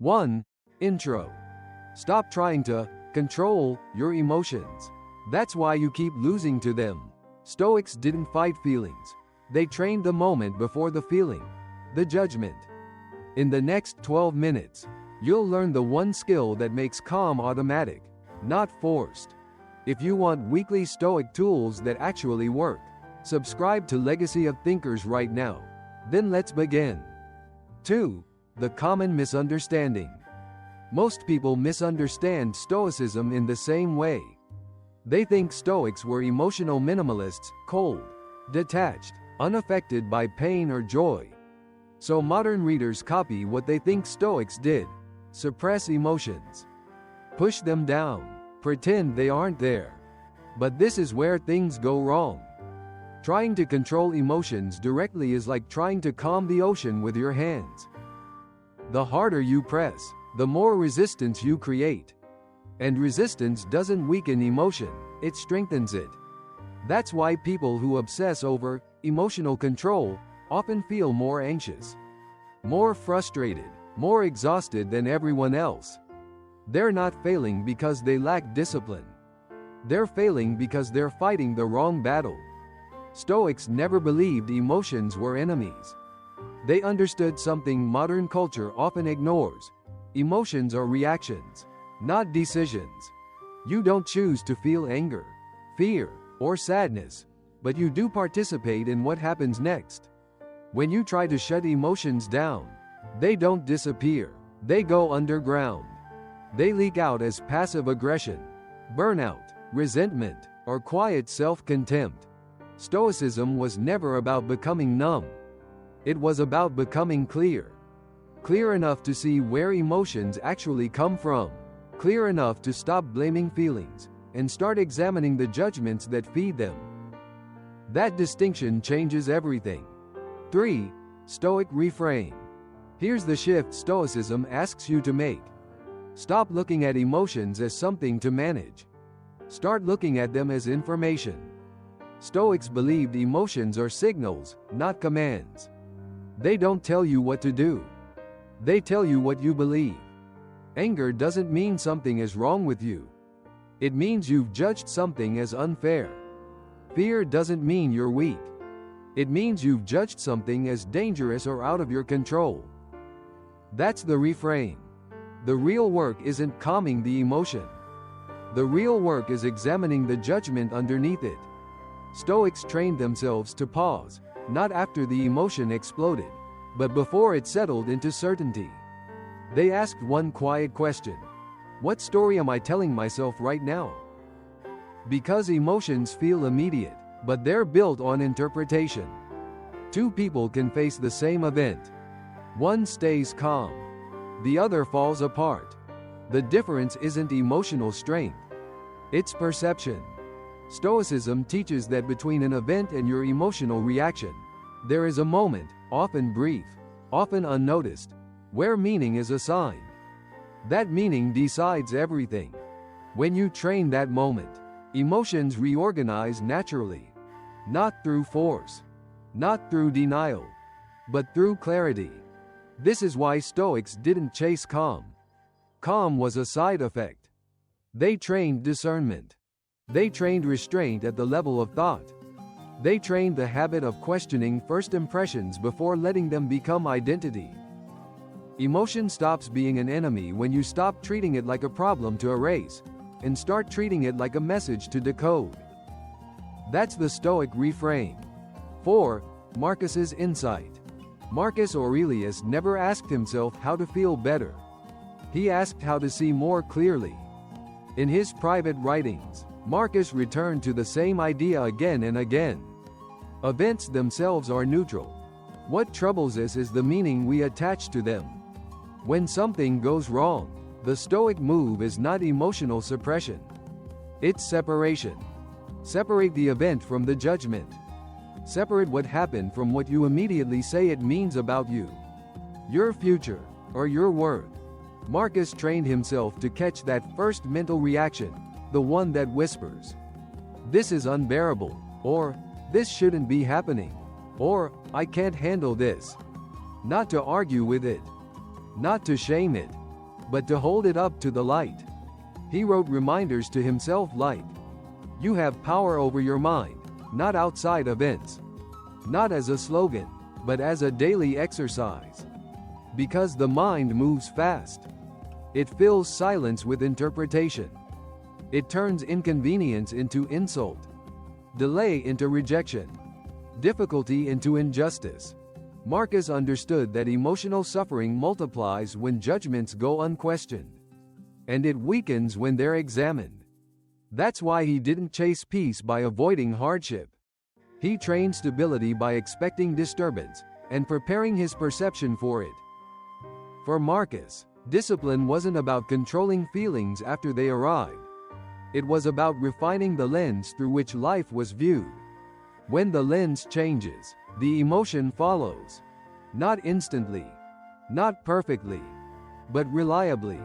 1. Intro. Stop trying to control your emotions. That's why you keep losing to them. Stoics didn't fight feelings. They trained the moment before the feeling, the judgment. In the next 12 minutes, you'll learn the one skill that makes calm automatic, not forced. If you want weekly Stoic tools that actually work, subscribe to Legacy of Thinkers right now. Then let's begin. 2. The common misunderstanding. Most people misunderstand Stoicism in the same way. They think Stoics were emotional minimalists, cold, detached, unaffected by pain or joy. So modern readers copy what they think Stoics did: suppress emotions, push them down, pretend they aren't there. But this is where things go wrong. Trying to control emotions directly is like trying to calm the ocean with your hands. The harder you press, the more resistance you create. And resistance doesn't weaken emotion, it strengthens it. That's why people who obsess over emotional control often feel more anxious, more frustrated, more exhausted than everyone else. They're not failing because they lack discipline. They're failing because they're fighting the wrong battle. Stoics never believed emotions were enemies. They understood something modern culture often ignores. Emotions are reactions, not decisions. You don't choose to feel anger, fear, or sadness, but you do participate in what happens next. When you try to shut emotions down, they don't disappear, they go underground. They leak out as passive aggression, burnout, resentment, or quiet self-contempt. Stoicism was never about becoming numb. It was about becoming clear. Clear enough to see where emotions actually come from. Clear enough to stop blaming feelings and start examining the judgments that feed them. That distinction changes everything. 3. Stoic reframe. Here's the shift Stoicism asks you to make. Stop looking at emotions as something to manage. Start looking at them as information. Stoics believed emotions are signals, not commands. They don't tell you what to do. They tell you what you believe. Anger doesn't mean something is wrong with you. It means you've judged something as unfair. Fear doesn't mean you're weak. It means you've judged something as dangerous or out of your control. That's the reframe. The real work isn't calming the emotion. The real work is examining the judgment underneath it. Stoics trained themselves to pause, not after the emotion exploded, but before it settled into certainty. They asked one quiet question: what story am I telling myself right now? Because emotions feel immediate, but they're built on interpretation. Two people can face the same event. One stays calm. The other falls apart. The difference isn't emotional strength. It's perception. Stoicism teaches that between an event and your emotional reaction, there is a moment, often brief, often unnoticed, where meaning is assigned. That meaning decides everything. When you train that moment, emotions reorganize naturally. Not through force, not through denial, but through clarity. This is why Stoics didn't chase calm. Calm was a side effect. They trained discernment. They trained restraint at the level of thought. They trained the habit of questioning first impressions before letting them become identity. Emotion stops being an enemy when you stop treating it like a problem to erase, and start treating it like a message to decode. That's the Stoic reframe. 4. Marcus's insight. Marcus Aurelius never asked himself how to feel better. He asked how to see more clearly. In his private writings, Marcus returned to the same idea again and again. Events themselves are neutral. What troubles us is the meaning we attach to them. When something goes wrong, the Stoic move is not emotional suppression. It's separation. Separate the event from the judgment. Separate what happened from what you immediately say it means about you, your future, or your worth. Marcus trained himself to catch that first mental reaction, the one that whispers, "This is unbearable," or "This shouldn't be happening," or "I can't handle this." Not to argue with it, not to shame it, but to hold it up to the light. He wrote reminders to himself like, "You have power over your mind, not outside events." Not as a slogan, but as a daily exercise. Because the mind moves fast. It fills silence with interpretation. It turns inconvenience into insult, delay into rejection, difficulty into injustice. Marcus understood that emotional suffering multiplies when judgments go unquestioned, and it weakens when they're examined. That's why he didn't chase peace by avoiding hardship. He trained stability by expecting disturbance and preparing his perception for it. For Marcus, discipline wasn't about controlling feelings after they arrived. It was about refining the lens through which life was viewed. When the lens changes, the emotion follows. Not instantly, not perfectly, but reliably.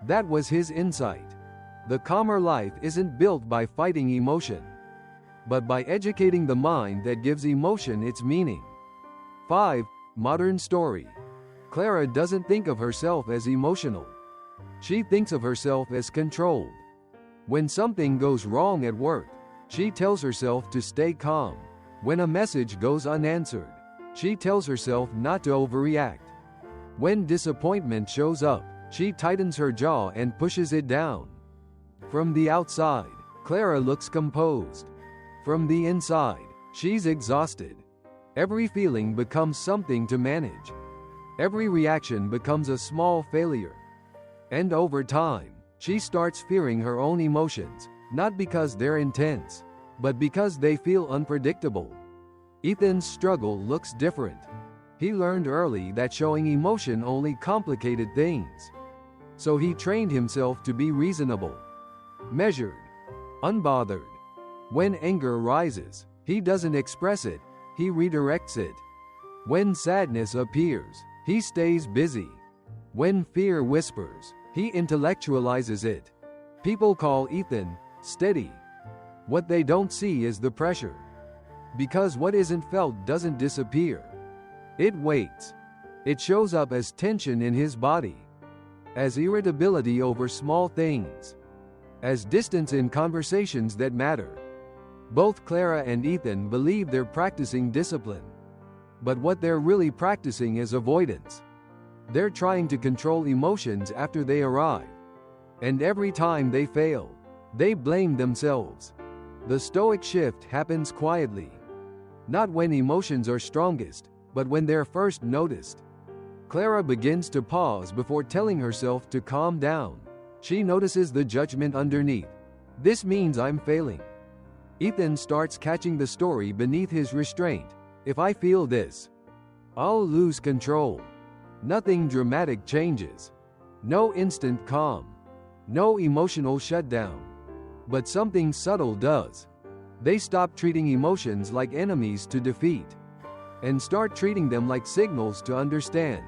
That was his insight. The calmer life isn't built by fighting emotion, but by educating the mind that gives emotion its meaning. 5. Modern story. Clara doesn't think of herself as emotional. She thinks of herself as controlled. When something goes wrong at work, she tells herself to stay calm. When a message goes unanswered, she tells herself not to overreact. When disappointment shows up, she tightens her jaw and pushes it down. From the outside, Clara looks composed. From the inside, she's exhausted. Every feeling becomes something to manage. Every reaction becomes a small failure. And over time, she starts fearing her own emotions, not because they're intense, but because they feel unpredictable. Ethan's struggle looks different. He learned early that showing emotion only complicated things. So he trained himself to be reasonable, measured, unbothered. When anger rises, he doesn't express it, he redirects it. When sadness appears, he stays busy. When fear whispers, he intellectualizes it. People call Ethan steady. What they don't see is the pressure. Because what isn't felt doesn't disappear. It waits. It shows up as tension in his body, as irritability over small things, as distance in conversations that matter. Both Clara and Ethan believe they're practicing discipline. But what they're really practicing is avoidance. They're trying to control emotions after they arrive. And every time they fail, they blame themselves. The Stoic shift happens quietly. Not when emotions are strongest, but when they're first noticed. Clara begins to pause before telling herself to calm down. She notices the judgment underneath. This means I'm failing. Ethan starts catching the story beneath his restraint. If I feel this, I'll lose control. Nothing dramatic changes. No instant calm. No emotional shutdown. But something subtle does. They stop treating emotions like enemies to defeat, and start treating them like signals to understand.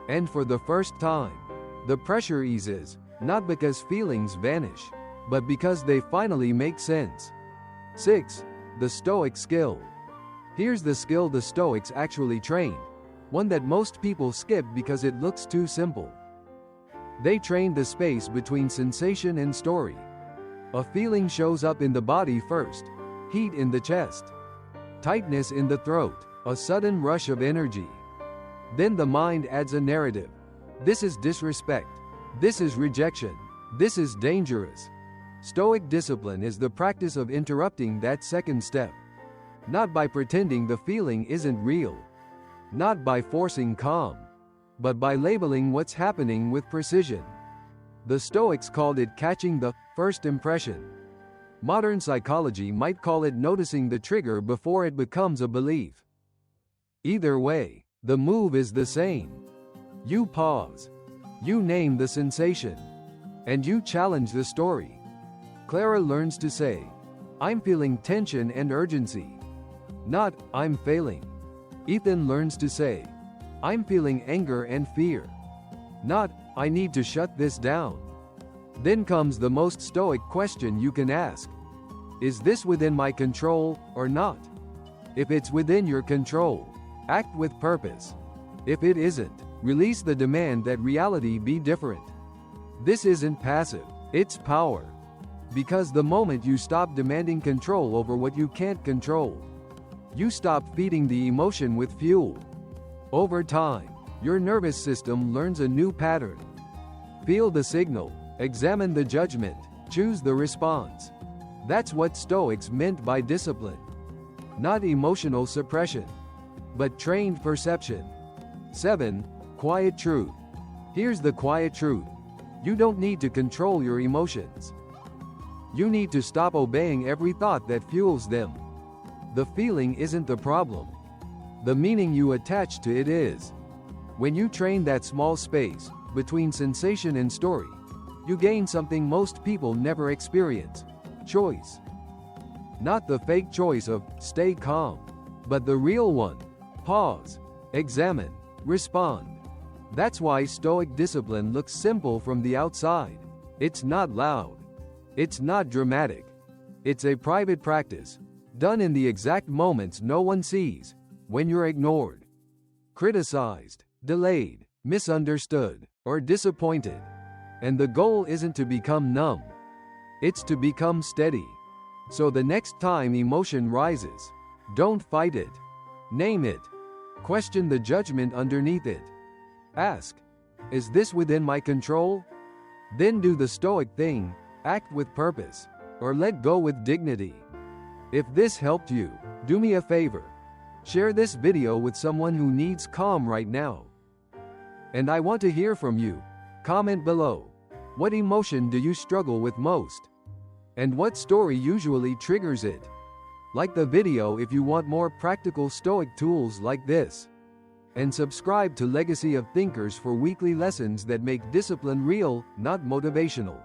And for the first time, the pressure eases, not because feelings vanish, but because they finally make sense. 6. The Stoic skill. Here's the skill the Stoics actually trained, one that most people skip because it looks too simple. They trained the space between sensation and story. A feeling shows up in the body first, heat in the chest, tightness in the throat, a sudden rush of energy. Then the mind adds a narrative. This is disrespect. This is rejection. This is dangerous. Stoic discipline is the practice of interrupting that second step. Not by pretending the feeling isn't real. Not by forcing calm. But by labeling what's happening with precision. The Stoics called it catching the first impression. Modern psychology might call it noticing the trigger before it becomes a belief. Either way, the move is the same. You pause. You name the sensation. And you challenge the story. Clara learns to say, I'm feeling tension and urgency. Not, I'm failing. Ethan learns to say, I'm feeling anger and fear. Not, I need to shut this down. Then comes the most Stoic question you can ask. Is this within my control, or not? If it's within your control, act with purpose. If it isn't, release the demand that reality be different. This isn't passive, it's power. Because the moment you stop demanding control over what you can't control, you stop feeding the emotion with fuel. Over time, your nervous system learns a new pattern. Feel the signal, examine the judgment, choose the response. That's what Stoics meant by discipline. Not emotional suppression, but trained perception. 7. Quiet truth. Here's the quiet truth. You don't need to control your emotions. You need to stop obeying every thought that fuels them. The feeling isn't the problem. The meaning you attach to it is. When you train that small space between sensation and story, you gain something most people never experience: choice. Not the fake choice of stay calm, but the real one. Pause, examine, respond. That's why Stoic discipline looks simple from the outside. It's not loud. It's not dramatic. It's a private practice, done in the exact moments no one sees, when you're ignored, criticized, delayed, misunderstood, or disappointed. And the goal isn't to become numb. It's to become steady. So the next time emotion rises, don't fight it. Name it. Question the judgment underneath it. Ask, is this within my control? Then do the Stoic thing, act with purpose, or let go with dignity. If this helped you, do me a favor. Share this video with someone who needs calm right now. And I want to hear from you. Comment below. What emotion do you struggle with most? And what story usually triggers it? Like the video if you want more practical Stoic tools like this. And subscribe to Legacy of Thinkers for weekly lessons that make discipline real, not motivational.